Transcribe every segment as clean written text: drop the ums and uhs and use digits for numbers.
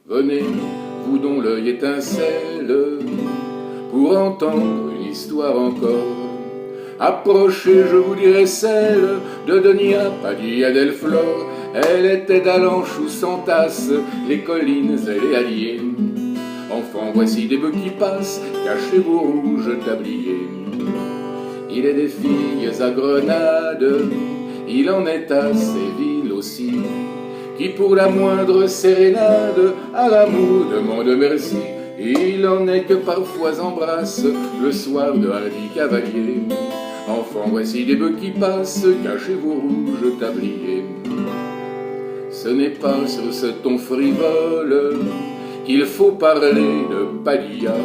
Venez, vous dont l'œil étincelle, pour entendre une histoire encore. Approchez, je vous dirai celle de Donia Padilla del Flor. Elle était d'Alanche où s'entassent les collines et les halliers. Enfants, voici des bœufs qui passent, cachez vos rouges tabliers. Il est des filles à Grenade, il en est à ces villes aussi, qui pour la moindre sérénade à l'amour demandent merci. Il en est que parfois embrassent le soir de hardis cavaliers. Enfants, voici des bœufs qui passent, cachez vos rouges tabliers. Ce n'est pas sur ce ton frivole qu'il faut parler de Padilla,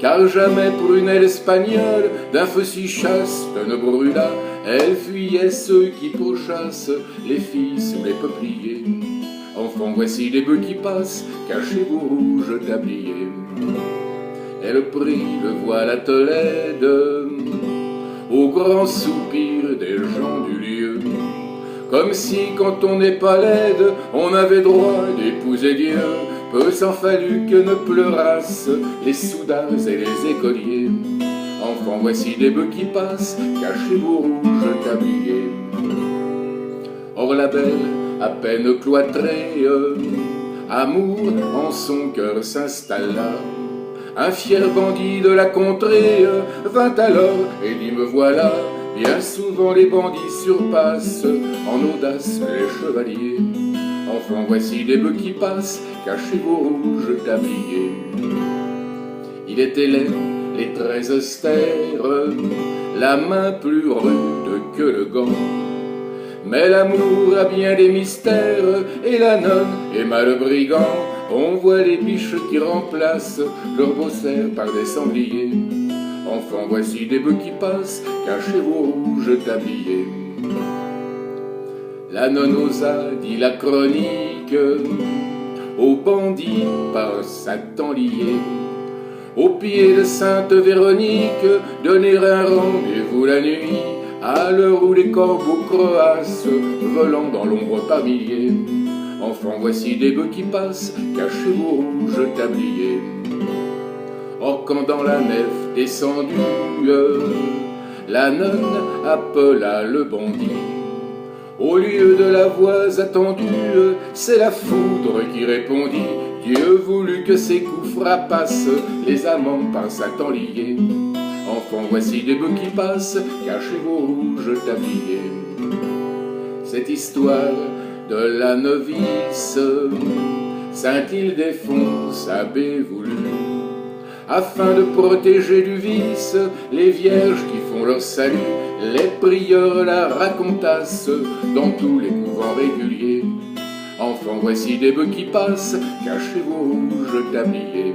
car jamais prunelle espagnole d'un feu si chaste ne brûla. Elle fuyait ceux qui pourchassent les filles sous les peupliers. Enfants, voici des bœufs qui passent, cachez vos rouges tabliers. Elle prit le voile à Tolède, au grand soupir des gens du lieu, comme si quand on n'est pas laide, on avait droit d'épouser Dieu. Peu s'en fallut que ne pleurassent les soudards et les écoliers. Enfants, voici des bœufs qui passent, cachez vos rouges tabliers. Or la belle, à peine cloîtrée, amour en son cœur s'installa. Un fier bandit de la contrée vint alors et dit me voilà. Bien souvent les bandits surpassent en audace les chevaliers. Enfants, voici des bœufs qui passent, cachez vos rouges tabliers. Il était laid, les traits austères, la main plus rude que le gant. Mais l'amour a bien des mystères, et la nonne est mal brigand. On voit les biches qui remplacent leurs beaux-cerfs par des sangliers. Enfants, voici des bœufs qui passent, cachez vos rouges tabliers. La nonne osa, dit la chronique, aux bandits par Satan liés. Au pied de Sainte Véronique, donner un rendez-vous la nuit, à l'heure où les corbeaux croassent, volant dans l'ombre par milliers. Enfants, voici des bœufs qui passent, cachez vos rouges tabliers. Or quand dans la nef descendue, la nonne appela le bandit. Au lieu de la voix attendue, c'est la foudre qui répondit. Dieu voulut que ses coups frappassent les amants par Satan liés. Enfants, voici des bœufs qui passent, cachez vos rouges tabliers. Cette histoire de la novice, Saint Ildefonse avait voulu, afin de protéger du vice les vierges qui font leur salut, les prieurs la racontassent dans tous les couvents réguliers. Enfants, voici des bœufs qui passent, cachez vos rouges tabliers.